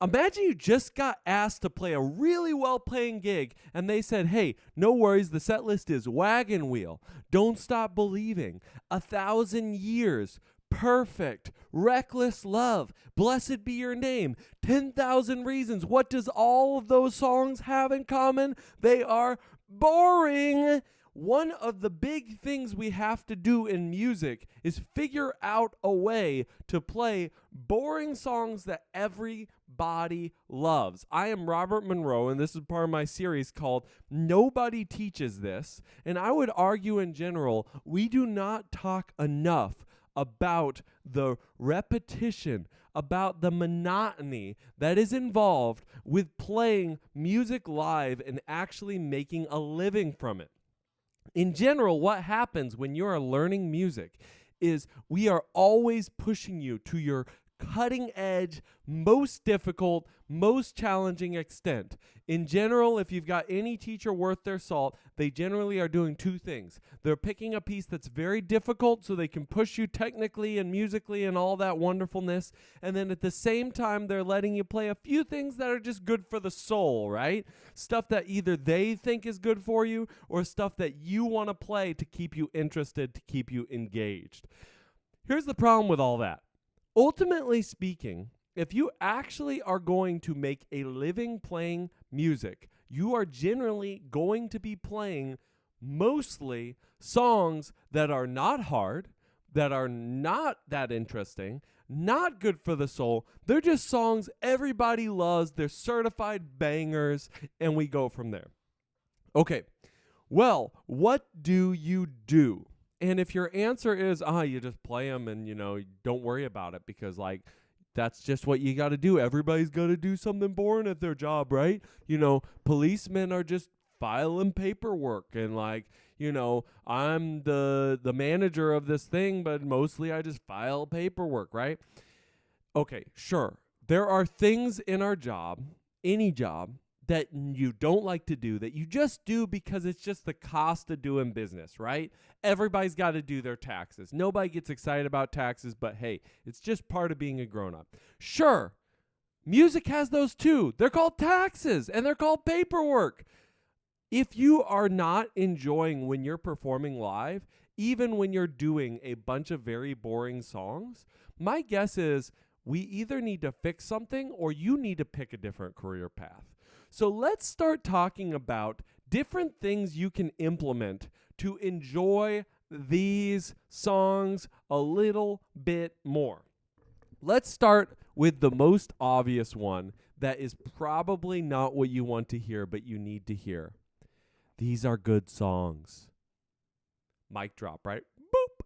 Imagine you just got asked to play a really well-paying gig, and they said, hey, no worries, the set list is Wagon Wheel, Don't Stop Believing, 1,000 Years, Perfect, Reckless Love, Blessed Be Your Name, 10,000 Reasons. What does all of those songs have in common? They are boring. One of the big things we have to do in music is figure out a way to play boring songs that everybody loves. I am Robert Monroe, and this is part of my series called Nobody Teaches This. And I would argue in general, we do not talk enough about the repetition, about the monotony that is involved with playing music live and actually making a living from it. In general, what happens when you are learning music is we are always pushing you to your cutting edge, most difficult, most challenging extent. In general, if you've got any teacher worth their salt, they generally are doing two things. They're picking a piece that's very difficult so they can push you technically and musically and all that wonderfulness. And then at the same time, they're letting you play a few things that are just good for the soul, right? Stuff that either they think is good for you or stuff that you want to play to keep you interested, to keep you engaged. Here's the problem with all that. Ultimately speaking, if you actually are going to make a living playing music, you are generally going to be playing mostly songs that are not hard, that are not that interesting, not good for the soul. They're just songs everybody loves. They're certified bangers, and we go from there. Okay, well, what do you do? And if your answer is, you just play them and, don't worry about it because, that's just what you got to do. Everybody's got to do something boring at their job, right? Policemen are just filing paperwork and, I'm the manager of this thing, but mostly I just file paperwork, right? Okay, sure. There are things in our job, any job, that you don't like to do, that you just do because it's just the cost of doing business, right? Everybody's got to do their taxes. Nobody gets excited about taxes, but hey, it's just part of being a grown-up. Sure, music has those too. They're called taxes, and they're called paperwork. If you are not enjoying when you're performing live, even when you're doing a bunch of very boring songs, my guess is we either need to fix something or you need to pick a different career path. So let's start talking about different things you can implement to enjoy these songs a little bit more. Let's start with the most obvious one that is probably not what you want to hear, but you need to hear. These are good songs. Mic drop, right? Boop.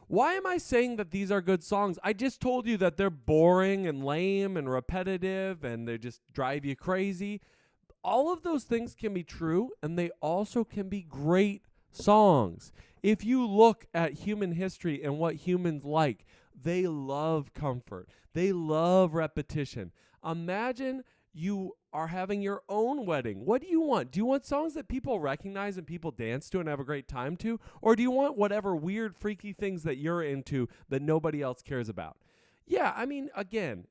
Why am I saying that these are good songs? I just told you that they're boring and lame and repetitive and they just drive you crazy. All of those things can be true, and they also can be great songs. If you look at human history and what humans like, they love comfort. They love repetition. Imagine you are having your own wedding. What do you want? Do you want songs that people recognize and people dance to and have a great time to? Or do you want whatever weird, freaky things that you're into that nobody else cares about? Yeah, again,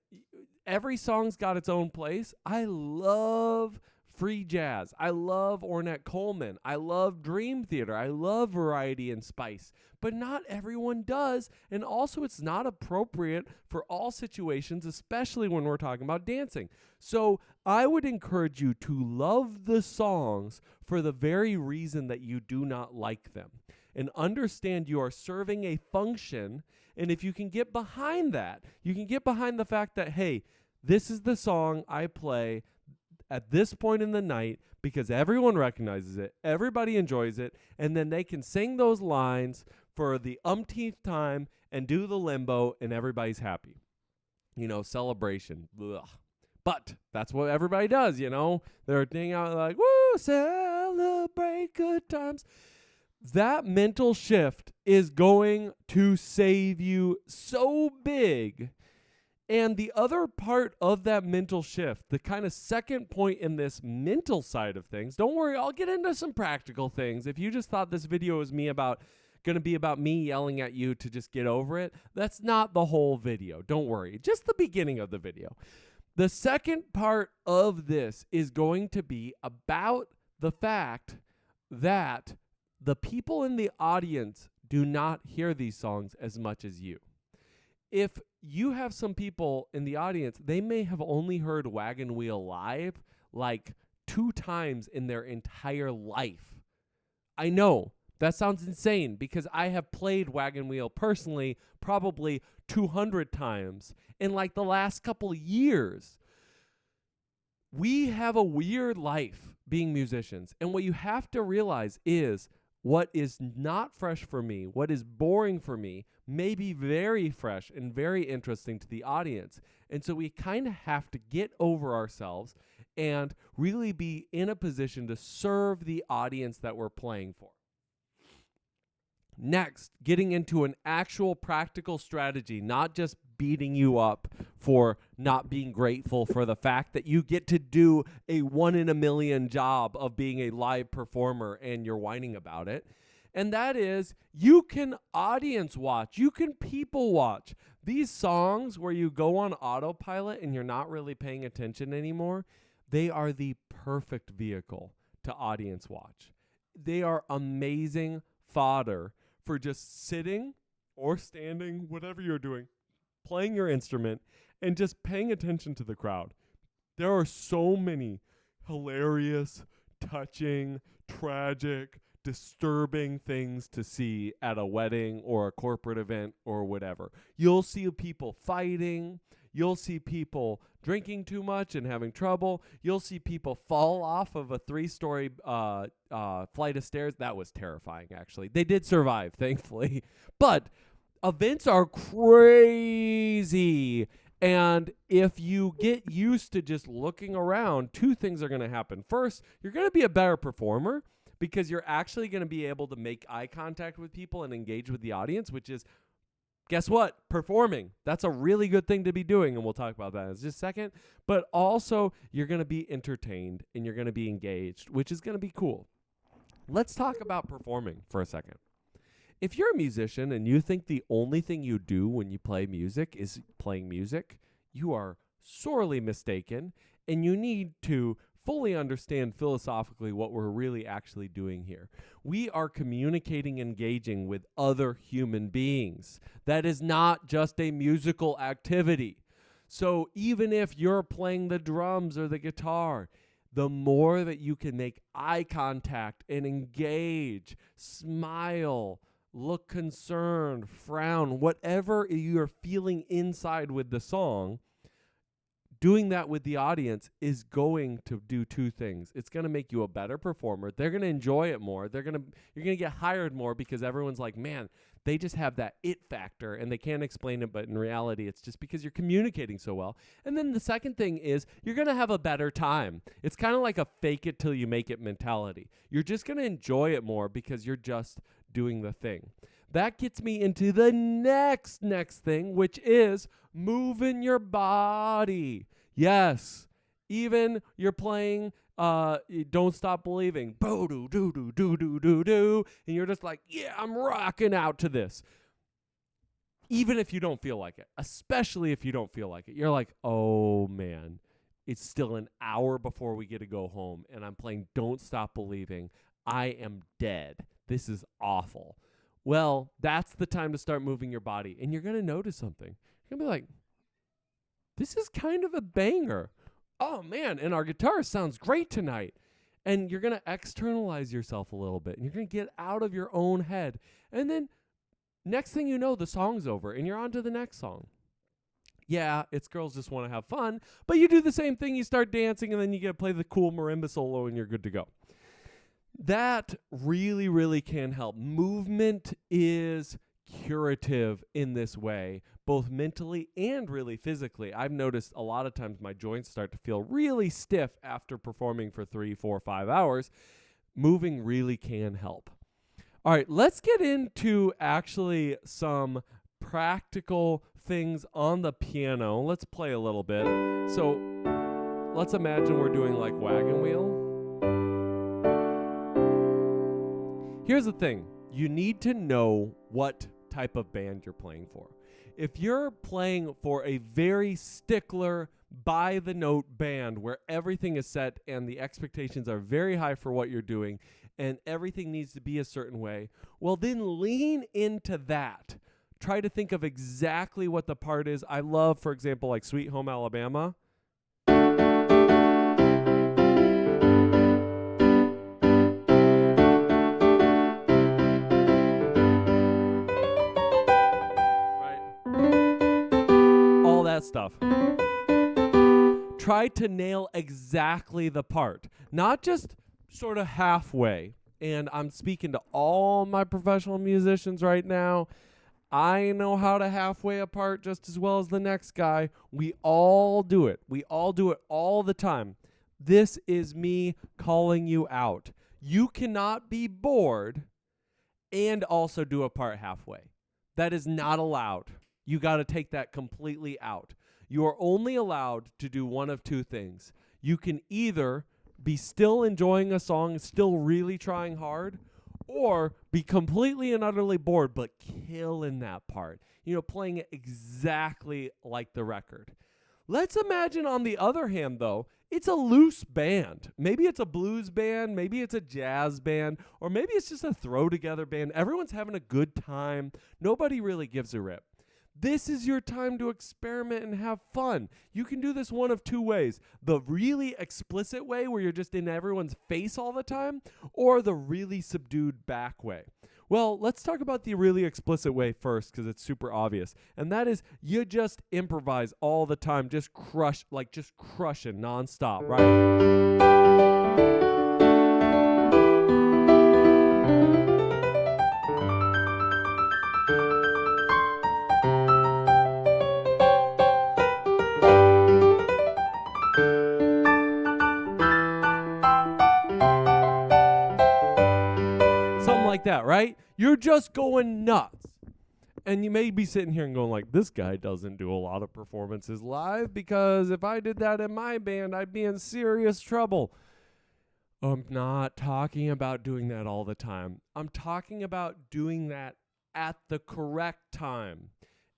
every song's got its own place. I love free jazz. I love Ornette Coleman. I love Dream Theater. I love variety and spice. But not everyone does. And also, it's not appropriate for all situations, especially when we're talking about dancing. So I would encourage you to love the songs for the very reason that you do not like them. And understand you are serving a function. And if you can get behind that, you can get behind the fact that, hey, this is the song I play at this point in the night because everyone recognizes it, everybody enjoys it, and then they can sing those lines for the umpteenth time and do the limbo, and everybody's happy. Celebration. Ugh. But that's what everybody does, They're hanging out like, woo, celebrate good times. That mental shift is going to save you so big. And the other part of that mental shift, the kind of second point in this mental side of things, don't worry, I'll get into some practical things. If you just thought this video was going to be about me yelling at you to just get over it, that's not the whole video. Don't worry, just the beginning of the video. The second part of this is going to be about the fact that the people in the audience do not hear these songs as much as you. If you have some people in the audience, they may have only heard Wagon Wheel live like 2 times in their entire life. I know that sounds insane because I have played Wagon Wheel personally probably 200 times in like the last couple of years. We have a weird life being musicians. And what you have to realize is what is not fresh for me, what is boring for me, may be very fresh and very interesting to the audience. And so we kind of have to get over ourselves and really be in a position to serve the audience that we're playing for. Next, getting into an actual practical strategy, not just beating you up for not being grateful for the fact that you get to do a 1 in a million job of being a live performer and you're whining about it. And that is, you can audience watch, you can people watch. These songs where you go on autopilot and you're not really paying attention anymore, they are the perfect vehicle to audience watch. They are amazing fodder for just sitting or standing, whatever you're doing, playing your instrument, and just paying attention to the crowd. There are so many hilarious, touching, tragic, disturbing things to see at a wedding or a corporate event or whatever. You'll see people fighting. You'll see people drinking too much and having trouble. You'll see people fall off of a 3-story flight of stairs. That was terrifying, actually. They did survive, thankfully. But events are crazy. And if you get used to just looking around, 2 things are going to happen. First, you're going to be a better performer because you're actually going to be able to make eye contact with people and engage with the audience, which is, guess what? Performing. That's a really good thing to be doing, and we'll talk about that in just a second. But also, you're going to be entertained, and you're going to be engaged, which is going to be cool. Let's talk about performing for a second. If you're a musician and you think the only thing you do when you play music is playing music, you are sorely mistaken, and you need to fully understand philosophically what we're really actually doing here. We are communicating, engaging with other human beings. That is not just a musical activity. So even if you're playing the drums or the guitar, the more that you can make eye contact and engage, smile, look concerned, frown, whatever you're feeling inside with the song, doing that with the audience is going to do 2 things. It's going to make you a better performer. They're going to enjoy it more. You're going to get hired more because everyone's like, man, they just have that it factor and they can't explain it, but in reality, it's just because you're communicating so well. And then the second thing is you're going to have a better time. It's kind of like a fake it till you make it mentality. You're just going to enjoy it more because you're just doing the thing. That gets me into the next thing, which is moving your body. Yes, even you're playing Don't Stop Believing, boo-doo-doo-doo-doo-doo-doo, and you're just like, yeah, I'm rocking out to this. Even if you don't feel like it, especially if you don't feel like it, you're like, oh man, it's still an hour before we get to go home, and I'm playing Don't Stop Believing. I am dead. This is awful. Well, that's the time to start moving your body, and you're going to notice something. You're going to be like, this is kind of a banger. Oh, man, and our guitar sounds great tonight. And you're going to externalize yourself a little bit, and you're going to get out of your own head. And then next thing you know, the song's over, and you're on to the next song. Yeah, it's Girls Just Want to Have Fun, but you do the same thing. You start dancing, and then you get to play the cool marimba solo, and you're good to go. That really, really can help. Movement is curative in this way, both mentally and really physically. I've noticed a lot of times my joints start to feel really stiff after performing for 3, 4, 5 hours. Moving really can help. All right, let's get into actually some practical things on the piano. Let's play a little bit. So let's imagine we're doing like Wagon Wheel. Here's the thing. You need to know what type of band you're playing for. If you're playing for a very stickler, by the note band where everything is set and the expectations are very high for what you're doing and everything needs to be a certain way, well, then lean into that. Try to think of exactly what the part is. I love, for example, like Sweet Home Alabama. All that stuff. Try to nail exactly the part, not just sort of halfway. And I'm speaking to all my professional musicians right now. I know how to halfway a part just as well as the next guy. We all do it. We all do it all the time. This is me calling you out. You cannot be bored and also do a part halfway. That is not allowed. You got to take that completely out. You are only allowed to do one of two things. You can either be still enjoying a song, still really trying hard, or be completely and utterly bored, but killing that part. Playing it exactly like the record. Let's imagine, on the other hand, though, it's a loose band. Maybe it's a blues band, maybe it's a jazz band, or maybe it's just a throw-together band. Everyone's having a good time. Nobody really gives a rip. This is your time to experiment and have fun. You can do this one of two ways. The really explicit way where you're just in everyone's face all the time, or the really subdued back way. Well, let's talk about the really explicit way first because it's super obvious. And that is you just improvise all the time, just crushing nonstop, right? That, right? You're just going nuts. And you may be sitting here and going like, this guy doesn't do a lot of performances live because if I did that in my band, I'd be in serious trouble. I'm not talking about doing that all the time. I'm talking about doing that at the correct time.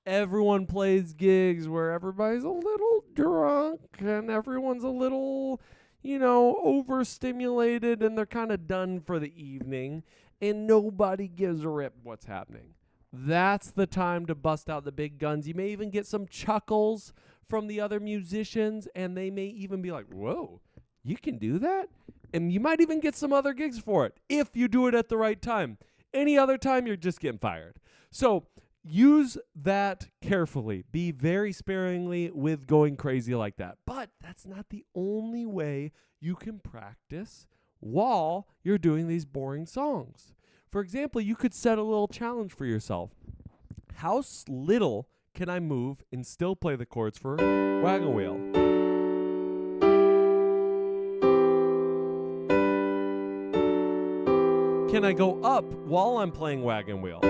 Everyone plays gigs where everybody's a little drunk and everyone's a little, overstimulated and they're kind of done for the evening. And nobody gives a rip what's happening. That's the time to bust out the big guns. You may even get some chuckles from the other musicians, and they may even be like, whoa, you can do that? And you might even get some other gigs for it if you do it at the right time. Any other time, you're just getting fired. So use that carefully. Be very sparingly with going crazy like that. But that's not the only way you can practice while you're doing these boring songs. For example, you could set a little challenge for yourself. How little can I move and still play the chords for Wagon Wheel? Can I go up while I'm playing Wagon Wheel?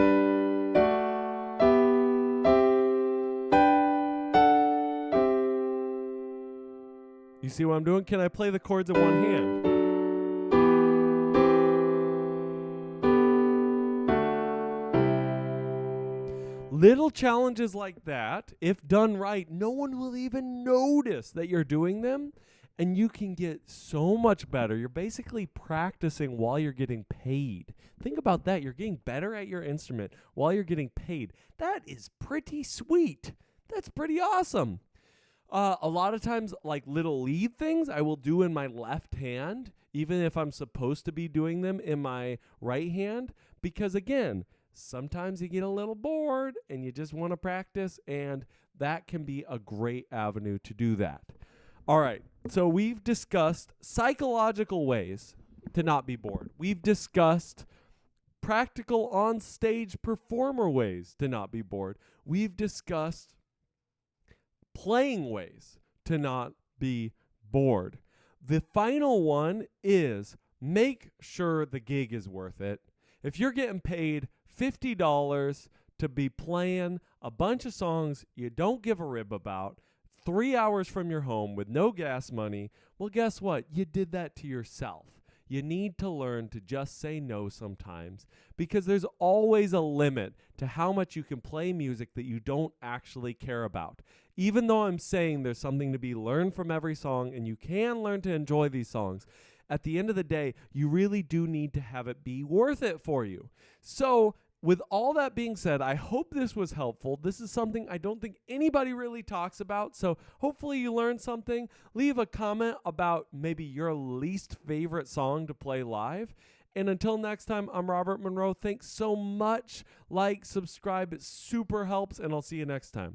You see what I'm doing? Can I play the chords in one hand? Little challenges like that, if done right, no one will even notice that you're doing them, and you can get so much better. You're basically practicing while you're getting paid. Think about that. You're getting better at your instrument while you're getting paid. That is pretty sweet. That's pretty awesome. A lot of times, like little lead things I will do in my left hand, even if I'm supposed to be doing them in my right hand, because again, sometimes you get a little bored and you just want to practice, and that can be a great avenue to do that. All right, so we've discussed psychological ways to not be bored. We've discussed practical on-stage performer ways to not be bored. We've discussed playing ways to not be bored. The final one is make sure the gig is worth it. If you're getting paid $50 to be playing a bunch of songs you don't give a rib about, 3 hours from your home with no gas money, well, guess what? You did that to yourself. you need to learn to just say no sometimes, because there's always a limit to how much you can play music that you don't actually care about. Even though I'm saying there's something to be learned from every song and you can learn to enjoy these songs, at the end of the day, you really do need to have it be worth it for you. So, with all that being said, I hope this was helpful. This is something I don't think anybody really talks about, so hopefully you learned something. Leave a comment about maybe your least favorite song to play live. And until next time, I'm Robert Monroe. Thanks so much. Like, subscribe. It super helps, and I'll see you next time.